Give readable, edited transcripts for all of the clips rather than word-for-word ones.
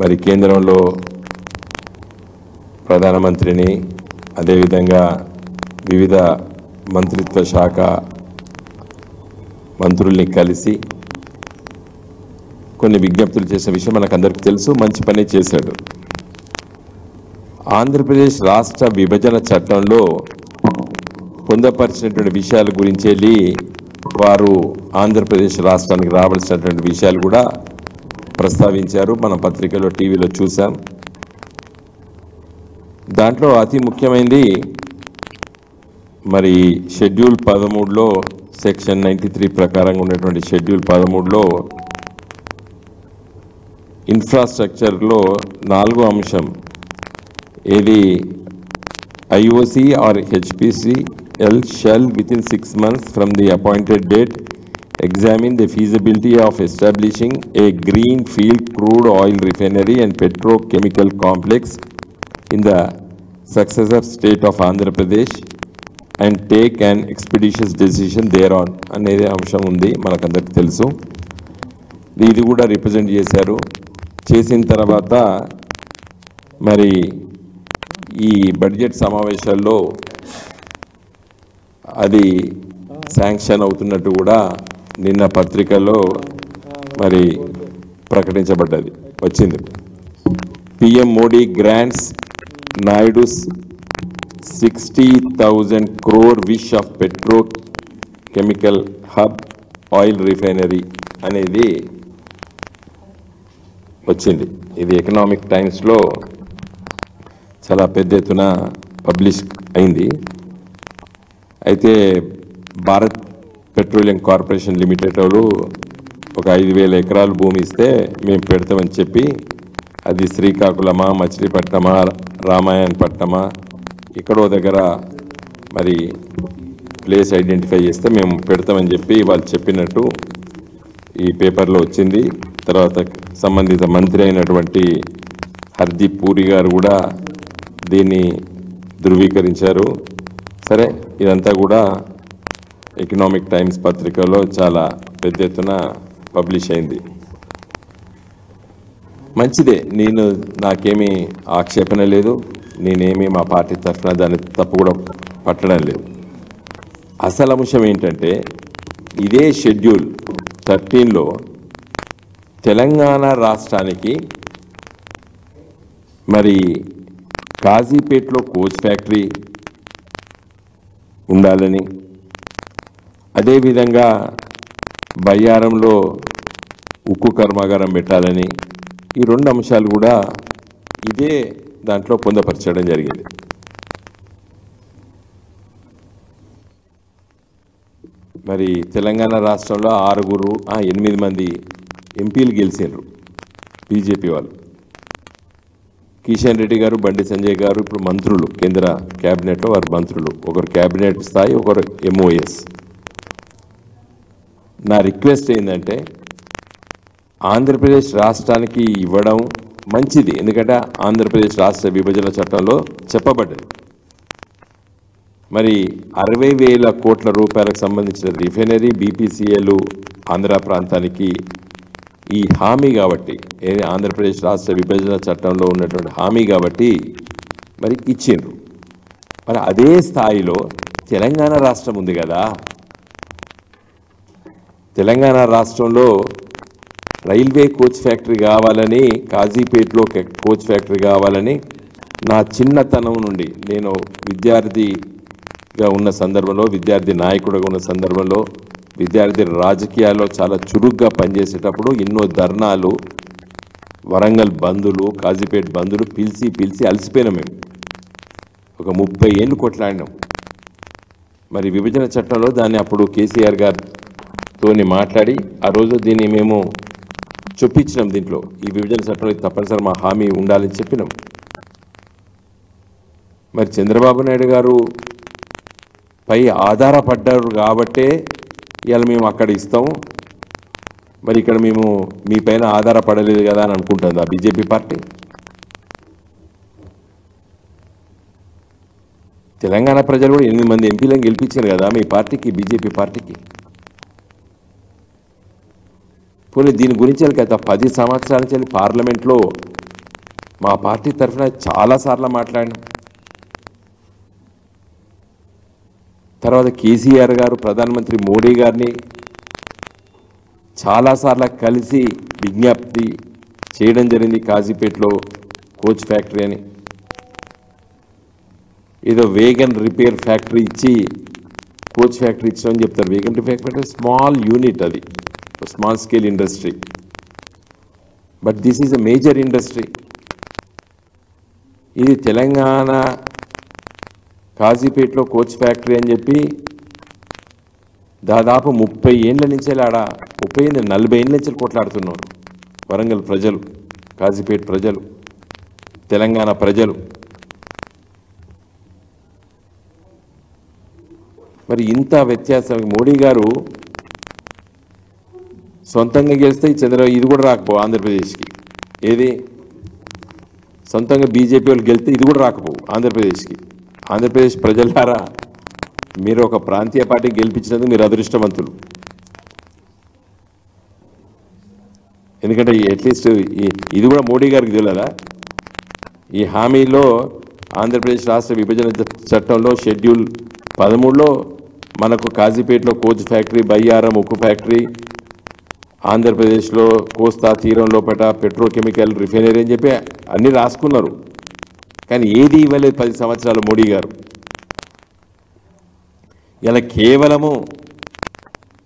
మరి కేంద్రంలో ప్రధానమంత్రిని అదేవిధంగా వివిధ మంత్రిత్వ శాఖ మంత్రుల్ని కలిసి కొన్ని విజ్ఞప్తులు చేసే విషయం మనకందరికీ తెలుసు. మంచి పని చేశాడు. ఆంధ్రప్రదేశ్ రాష్ట్ర విభజన చట్టంలో పొందపరిచినటువంటి విషయాల గురించి వెళ్ళి వారు ఆంధ్రప్రదేశ్ రాష్ట్రానికి రావాల్సినటువంటి విషయాలు కూడా ప్రస్తావించారు. మన పత్రికలో టీవీలో చూసాం. దాంట్లో అతి ముఖ్యమైనది మరి షెడ్యూల్ 13లో సెక్షన్ 93 ప్రకారంగా ఉన్నటువంటి షెడ్యూల్ 13లో ఇన్ఫ్రాస్ట్రక్చర్లో 4వ అంశం ఏది IOC or HPCL Shell within 6 months from the appointed date examine the feasibility of establishing a greenfield crude oil refinery and petrochemical complex in the successor state of Andhra Pradesh and take an expeditious decision thereon అనేది అంశం ఉంది, మనకందరికీ తెలుసు. ఇది కూడా represent చేశారు. చేసిన తర్వాత మరి ఈ బడ్జెట్ సమావేశాల్లో అది శాంక్షన్ అవుతున్నట్టు కూడా నిన్న పత్రికల్లో మరి ప్రకటించబడ్డది, వచ్చింది. PM Modi grants Naidu's 60,000 crore wish of petrochemical hub oil refinery అనేది వచ్చింది. ఇది ఎకనామిక్ టైమ్స్లో చాలా పెద్ద ఎత్తున పబ్లిష్ అయింది. అయితే భారత్ పెట్రోలియం కార్పొరేషన్ లిమిటెడ్ వాళ్ళు ఒక 5,000 ఎకరాలు భూమి ఇస్తే మేము పెడతామని చెప్పి అది శ్రీకాకుళమా, మచిలీపట్నమా, రామాయణపట్నమా ఎక్కడో దగ్గర మరి ప్లేస్ ఐడెంటిఫై చేస్తే మేము పెడతామని చెప్పి వాళ్ళు చెప్పినట్టు ఈ పేపర్లో వచ్చింది. తర్వాత సంబంధిత మంత్రి అయినటువంటి హర్దీప్ పూరి గారు కూడా దీన్ని ధృవీకరించారు. సరే, ఇదంతా కూడా ఎకనామిక్ టైమ్స్ పత్రికలో చాలా పెద్ద ఎత్తున పబ్లిష్ అయింది. మంచిదే, నాకేమీ ఆక్షేపణ లేదు. నేనేమి మా పార్టీ తరఫున దాన్ని తప్పు కూడా పట్టడం లేదు. అసలు అంశం ఏంటంటే ఇదే షెడ్యూల్ 13లో తెలంగాణ రాష్ట్రానికి మరి కాజీపేటలో కోచ్ ఫ్యాక్టరీ ఉండాలని, అదేవిధంగా బయ్యారంలో ఉక్కు కర్మాగారం పెట్టాలని, ఈ 2 అంశాలు కూడా ఇదే దాంట్లో పొందపరచడం జరిగింది. మరి తెలంగాణ రాష్ట్రంలో 8 మంది ఎంపీలు గెలిచారు బీజేపీ వాళ్ళు. కిషన్ రెడ్డి గారు, బండి సంజయ్ గారు ఇప్పుడు మంత్రులు, కేంద్ర క్యాబినెట్లో వారు మంత్రులు. ఒకరు క్యాబినెట్ స్థాయి, ఒకరు ఎంఓఎస్. నా రిక్వెస్ట్ ఏంటంటే ఆంధ్రప్రదేశ్ రాష్ట్రానికి ఇవ్వడం మంచిది, ఎందుకంటే ఆంధ్రప్రదేశ్ రాష్ట్ర విభజన చట్టంలో చెప్పబడ్డది. మరి 60,000 కోట్ల రూపాయలకు సంబంధించిన రిఫైనరీ బీపీసీఎల్ ఆంధ్ర ప్రాంతానికి ఈ హామీ కాబట్టి, ఆంధ్రప్రదేశ్ రాష్ట్ర విభజన చట్టంలో ఉన్నటువంటి హామీ కాబట్టి మరి ఇచ్చిండ్రు. మరి అదే స్థాయిలో తెలంగాణ రాష్ట్రం ఉంది కదా, తెలంగాణ రాష్ట్రంలో రైల్వే కోచ్ ఫ్యాక్టరీ కావాలని, కాజీపేటలో కోచ్ ఫ్యాక్టరీ కావాలని నా చిన్నతనం నుండి, నేను విద్యార్థిగా ఉన్న సందర్భంలో, విద్యార్థి నాయకుడిగా ఉన్న సందర్భంలో, విద్యార్థి రాజకీయాల్లో చాలా చురుగ్గా పనిచేసేటప్పుడు ఎన్నో ధర్నాలు, వరంగల్ బంధులు, కాజీపేట బంధులు పిలిచి అలసిపోయినాం. మేము ఒక 30 ఏళ్ళు కొట్లాడినాం. మరి విభజన చట్టంలో దాన్ని అప్పుడు కేసీఆర్ గారితో మాట్లాడి ఆ రోజు దీన్ని మేము చొప్పించినాం. దీంట్లో ఈ విభజన చట్టంలో తప్పనిసరి మా హామీ ఉండాలని చెప్పినాం. మరి చంద్రబాబు నాయుడు గారు పై ఆధారపడ్డారు కాబట్టే ఇవాళ మేము అక్కడ ఇస్తాము, మరి ఇక్కడ మేము మీ పైన ఆధారపడలేదు కదా అని అనుకుంటుంది ఆ బీజేపీ పార్టీ. తెలంగాణ ప్రజలు కూడా 8 మంది ఎంపీలను గెలిపించారు కదా మీ పార్టీకి, బీజేపీ పార్టీకి. పోనీ దీని గురించి 10 సంవత్సరాల నుంచి పార్లమెంట్లో మా పార్టీ తరఫున చాలాసార్లు మాట్లాడినాం. తర్వాత కేసీఆర్ గారు ప్రధానమంత్రి మోడీ గారిని చాలాసార్లు కలిసి విజ్ఞప్తి చేయడం జరిగింది. కాజీపేటలో కోచ్ ఫ్యాక్టరీ అని ఏదో వేగన్ రిపేర్ ఫ్యాక్టరీ ఇచ్చి కోచ్ ఫ్యాక్టరీ ఇచ్చామని చెప్తారు. Wagon repair factory small unit, అది small scale industry. But this is a major industry. ఇది తెలంగాణ కాజీపేటలో కోచ్ ఫ్యాక్టరీ అని చెప్పి దాదాపు 30 ఏళ్ళ నుంచి ఆడ 40 ఏళ్ళ నుంచి కొట్లాడుతున్నారు వరంగల్ ప్రజలు, కాజీపేట ప్రజలు, తెలంగాణ ప్రజలు. మరి ఇంత వ్యత్యాసం మోడీ గారు సొంతంగా గెలిస్తే ఇది కూడా రాకపోవు ఆంధ్రప్రదేశ్కి. ఏది సొంతంగా బీజేపీ వాళ్ళు గెలిస్తే ఇది కూడా రాకపోవు ఆంధ్రప్రదేశ్కి. ఆంధ్రప్రదేశ్ ప్రజలారా, మీరు ఒక ప్రాంతీయ పార్టీ గెలిపించినందుకు మీరు అదృష్టవంతులు. ఎందుకంటే అట్లీస్ట్ ఇది కూడా మోడీ గారికి తెలియదా? ఈ హామీలో ఆంధ్రప్రదేశ్ రాష్ట్ర విభజన చట్టంలో షెడ్యూల్ 13లో మనకు కాజీపేటలో కోచ్ ఫ్యాక్టరీ, బయ్యారం ఉక్కు ఫ్యాక్టరీ, ఆంధ్రప్రదేశ్లో కోస్తా తీరం లోపల పెట్రోకెమికల్ రిఫైనరీ అని చెప్పి అన్నీ రాసుకున్నారు. కానీ ఏది ఇవ్వలేదు 10 సంవత్సరాలు మోడీ గారు. ఇలా కేవలము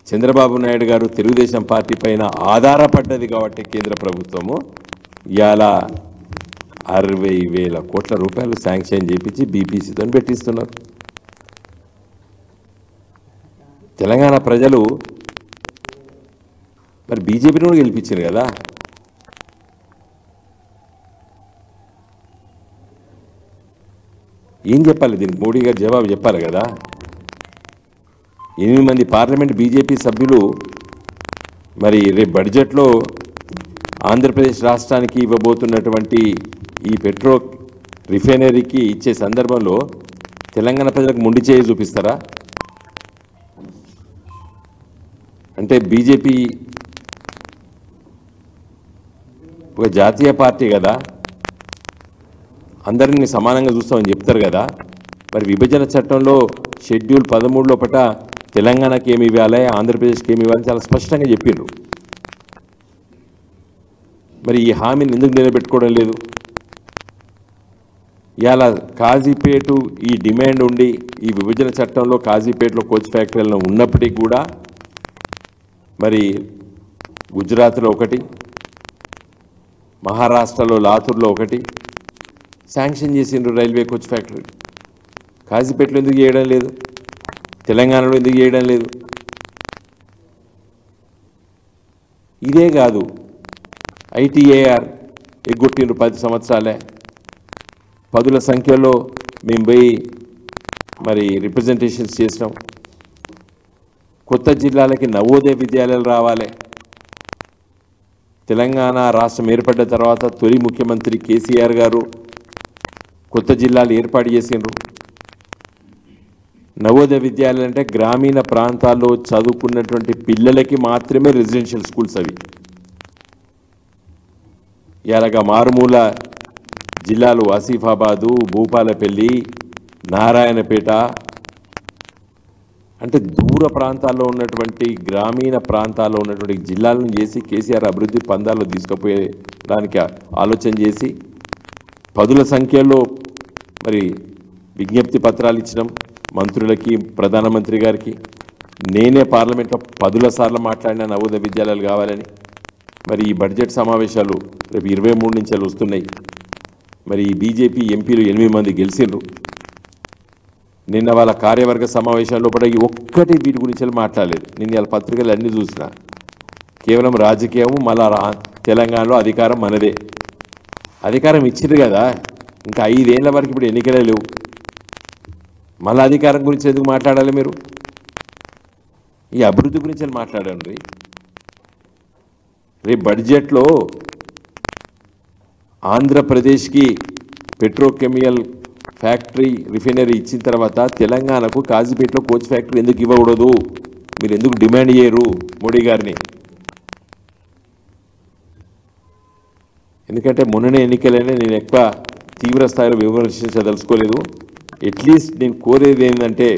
చంద్రబాబు నాయుడు గారు తెలుగుదేశం పార్టీ పైన ఆధారపడ్డది కాబట్టి కేంద్ర ప్రభుత్వము ఇలా 60,000 కోట్ల రూపాయలు శాంక్షన్ చేయించి బీపీసీతో పెట్టిస్తున్నారు. తెలంగాణ ప్రజలు మరి బీజేపీని కూడా గెలిపించారు కదా. ఏం చెప్పాలి దీనికి? మోడీ గారు జవాబు చెప్పాలి కదా. 8 మంది పార్లమెంట్ బీజేపీ సభ్యులు మరి రేపు బడ్జెట్లో ఆంధ్రప్రదేశ్ రాష్ట్రానికి ఇవ్వబోతున్నటువంటి ఈ పెట్రో రిఫైనరీకి ఇచ్చే సందర్భంలో తెలంగాణ ప్రజలకు మొండి చేయి చూపిస్తారా? అంటే బీజేపీ ఒక జాతీయ పార్టీ కదా, అందరినీ సమానంగా చూస్తామని చెప్తారు కదా. మరి విభజన చట్టంలో షెడ్యూల్ 13 లోపల తెలంగాణకి ఏమి ఇవ్వాలి, ఆంధ్రప్రదేశ్కి ఏమి ఇవ్వాలి చాలా స్పష్టంగా చెప్పిండ్రు. మరి ఈ హామీని ఎందుకు నిలబెట్టుకోవడం లేదు? ఇవాళ కాజీపేట ఈ డిమాండ్ ఉండి ఈ విభజన చట్టంలో కాజీపేటలో కోచ్ ఫ్యాక్టరీలను ఉన్నప్పటికీ కూడా మరి గుజరాత్లో ఒకటి, మహారాష్ట్రలో లాతూర్లో ఒకటి శాంక్షన్ చేసిండ్రు రైల్వే కోచ్ ఫ్యాక్టరీ. కాజీపేటలో ఎందుకు చేయడం లేదు? తెలంగాణలో ఎందుకు చేయడం లేదు? ఇదే కాదు, ఐటీఏఆర్ ఎగ్గొట్టిండ్రు 10 సంవత్సరాలే. పదుల సంఖ్యలో మేము పోయి మరి రిప్రజెంటేషన్స్ చేసినాం. కొత్త జిల్లాలకి నవోదయ విద్యాలయాలు రావాలి. తెలంగాణ రాష్ట్రం ఏర్పడ్డ తర్వాత తొలి ముఖ్యమంత్రి కేసీఆర్ గారు కొత్త జిల్లాలు ఏర్పాటు చేసిండ్రు. నవోదయ విద్యాలయాలు అంటే గ్రామీణ ప్రాంతాల్లో చదువుకున్నటువంటి పిల్లలకి మాత్రమే రెసిడెన్షియల్ స్కూల్స్ అవి. ఇలాగా మారుమూల జిల్లాలు ఆసిఫాబాదు, భూపాలపల్లి, నారాయణపేట అంటే దూర ప్రాంతాల్లో ఉన్నటువంటి గ్రామీణ ప్రాంతాల్లో ఉన్నటువంటి జిల్లాలను చేసి కేసీఆర్ అభివృద్ధి పందాల్లో తీసుకుపోయడానికి ఆలోచన చేసి పదుల సంఖ్యలో మరి విజ్ఞప్తి పత్రాలు ఇచ్చినాం మంత్రులకి, ప్రధానమంత్రి గారికి. నేనే పార్లమెంట్లో 10 సార్లు మాట్లాడిన నవోదయ విద్యాలయాలు కావాలని. మరి ఈ బడ్జెట్ సమావేశాలు రేపు 23 నుంచి వస్తున్నాయి. మరి ఈ బీజేపీ ఎంపీలు 8 మంది గెలిచిండ్రు. నిన్న వాళ్ళ కార్యవర్గ సమావేశాల్లో కూడా ఒక్కటి వీటి గురించి మాట్లాడలేదు. నిన్న వాళ్ళ పత్రికలు అన్నీ చూసిన కేవలం రాజకీయం, మళ్ళా తెలంగాణలో అధికారం మనదే. అధికారం ఇచ్చిండ్రు కదా, ఇంకా 5 ఏళ్ల వరకు ఇప్పుడు ఎన్నికలే లేవు. మళ్ళీ అధికారం గురించి ఎందుకు మాట్లాడాలి మీరు? ఈ అభివృద్ధి గురించి మాట్లాడండి. రేపు బడ్జెట్లో ఆంధ్రప్రదేశ్కి పెట్రోకెమికల్ ఫ్యాక్టరీ, రిఫైనరీ ఇచ్చిన తర్వాత తెలంగాణకు కాజీపేటలో కోచ్ ఫ్యాక్టరీ ఎందుకు ఇవ్వకూడదు? మీరు ఎందుకు డిమాండ్ చేయరు మోడీ గారిని? ఎందుకంటే మొన్ననే ఎన్నికలైనా నేను ఎక్కువ తీవ్ర స్థాయిలో విమర్శించదలుచుకోలేదు. అట్లీస్ట్ నేను కోరేది ఏంటంటే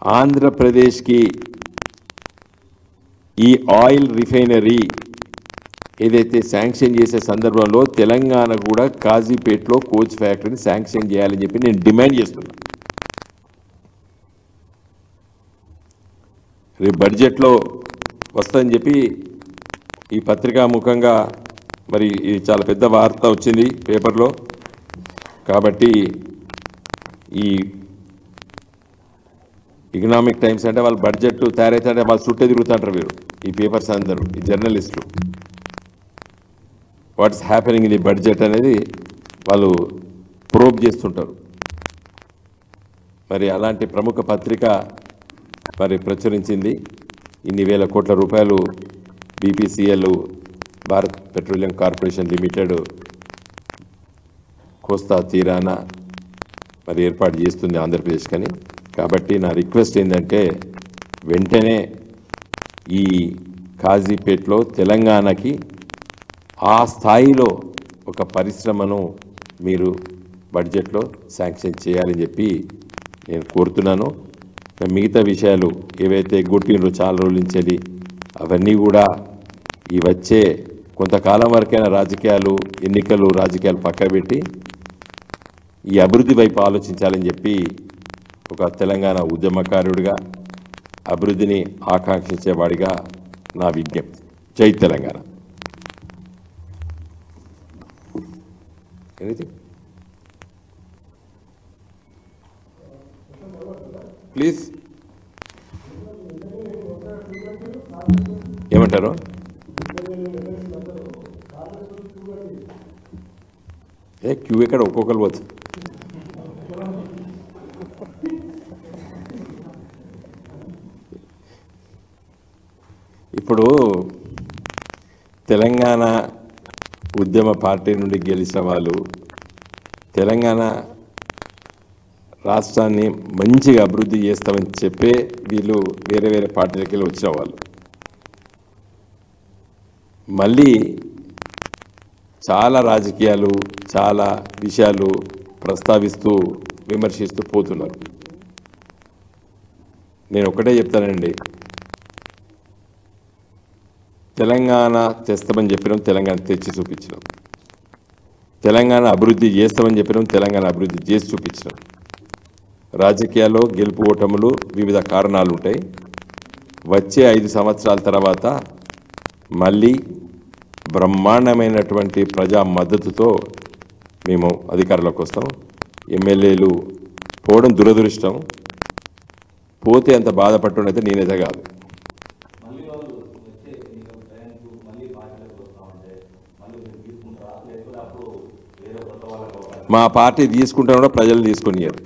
ఆంధ్రప్రదేశ్కి ఈ ఆయిల్ రిఫైనరీ ఏదైతే శాంక్షన్ చేసే సందర్భంలో తెలంగాణ కూడా కాజీపేటలో కోచ్ ఫ్యాక్టరీని శాంక్షన్ చేయాలని చెప్పి నేను డిమాండ్ చేస్తున్నాను. రేపు బడ్జెట్లో వస్తుందని చెప్పి ఈ పత్రికా ముఖంగా మరి ఇది చాలా పెద్ద వార్త వచ్చింది పేపర్లో. కాబట్టి ఈ ఎకనామిక్ టైమ్స్ అంటే వాళ్ళు బడ్జెట్ తయారైతే వాళ్ళు చుట్టే తిరుగుతుంటారు వీరు, ఈ పేపర్స్ అందరూ, ఈ జర్నలిస్టులు. What's happening in the budget అనేది వాళ్ళు ప్రోబ్ చేస్తుంటారు. మరి అలాంటి ప్రముఖ పత్రిక మరి ప్రచురించింది ఇన్ని వేల కోట్ల రూపాయలు BPCL Bharat petroleum corporation limited కోస్తా తీరాన మరి ఏర్పాటు చేస్తుంది ఆంధ్రప్రదేశ్ కని. కాబట్టి నా రిక్వెస్ట్ ఏంటంటే వెంటనే ఈ కాజీపేటలో తెలంగాణకి ఆ స్థాయిలో ఒక పరిశ్రమను మీరు బడ్జెట్లో శాంక్షన్ చేయాలని చెప్పి నేను కోరుతున్నాను. మిగతా విషయాలు ఏవైతే కొట్టినరో చాలా రోజుల నుంచి అవన్నీ కూడా ఈ వచ్చే కొంతకాలం వరకైనా ఎన్నికలు రాజకీయాలు పక్కన పెట్టి ఈ అభివృద్ధి వైపు ఆలోచించాలని చెప్పి ఒక తెలంగాణ ఉద్యమకారుడిగా, అభివృద్ధిని ఆకాంక్షించేవాడిగా నా విజ్ఞప్తి. జై తెలంగాణ. ప్లీజ్ ఏమంటారు? క్యూ ఎక్కడ ఒక్కొక్కరు పోతుంది. ఇప్పుడు తెలంగాణ ఉద్యమ పార్టీ నుండి గెలిచిన వాళ్ళు తెలంగాణ రాష్ట్రాన్ని మంచిగా అభివృద్ధి చేస్తామని చెప్పే వీళ్ళు వేరే వేరే పార్టీలకి వెళ్ళి వచ్చిన వాళ్ళు మళ్ళీ చాలా రాజకీయాలు, చాలా విషయాలు ప్రస్తావిస్తూ విమర్శిస్తూ పోతున్నారు. నేను ఒకటే చెప్తానండి, తెలంగాణ తెస్తామని చెప్పినాం, తెలంగాణ తెచ్చి చూపించినాం. తెలంగాణ అభివృద్ధి చేస్తామని చెప్పినాం, తెలంగాణ అభివృద్ధి చేసి చూపించినాం. రాజకీయాల్లో గెలుపు ఓటములు వివిధ కారణాలు ఉంటాయి. వచ్చే 5 సంవత్సరాల తర్వాత మళ్ళీ బ్రహ్మాండమైనటువంటి ప్రజా మద్దతుతో మేము అధికారంలోకి వస్తాం. ఎమ్మెల్యేలు పోవడం దురదృష్టం, పోతే అంత బాధపడుతుండైతే నేనైతే కాదు. మా పార్టీ తీసుకుంటాం కూడా ప్రజలు తీసుకునియారు.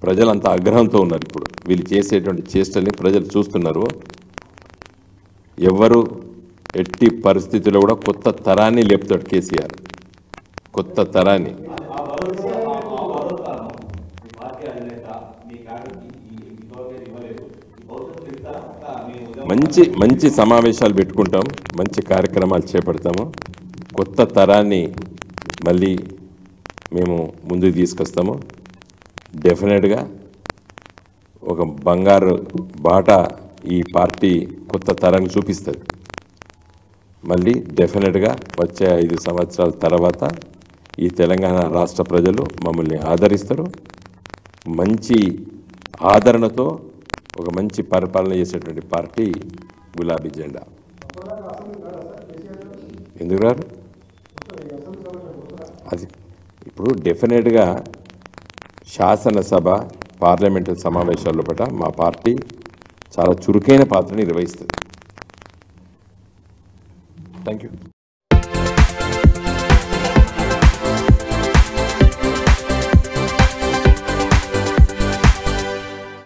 ప్రజలు అంత ఆగ్రహంతో ఉన్నారు. ఇప్పుడు వీళ్ళు చేసేటువంటి చేష్టల్ని ప్రజలు చూస్తున్నారు. ఎవరు ఎట్టి పరిస్థితుల్లో కూడా కొత్త తరాన్ని లేపుతాడు కేసీఆర్, కొత్త తరాన్ని. మంచి సమావేశాలు పెట్టుకుంటాం, మంచి కార్యక్రమాలు చేపడతాము. కొత్త తరాన్ని మళ్ళీ మేము ముందుకు తీసుకొస్తాము. డెఫినెట్గా ఒక బంగారు బాట ఈ పార్టీ కొత్త తరానికి చూపిస్తుంది. మళ్ళీ డెఫినెట్గా వచ్చే 5 సంవత్సరాల తర్వాత ఈ తెలంగాణ రాష్ట్ర ప్రజలు మమ్మల్ని ఆదరిస్తారు. మంచి ఆదరణతో ఒక మంచి పరిపాలన చేసేటువంటి పార్టీ గులాబీ జెండా. ఎందుకు రారు? అది ఇప్పుడు డెఫినెట్గా శాసనసభ పార్లమెంటు సమావేశాల్లో పట్ల మా పార్టీ చాలా చురుకైన పాత్రను నిర్వహిస్తుంది. Thank you.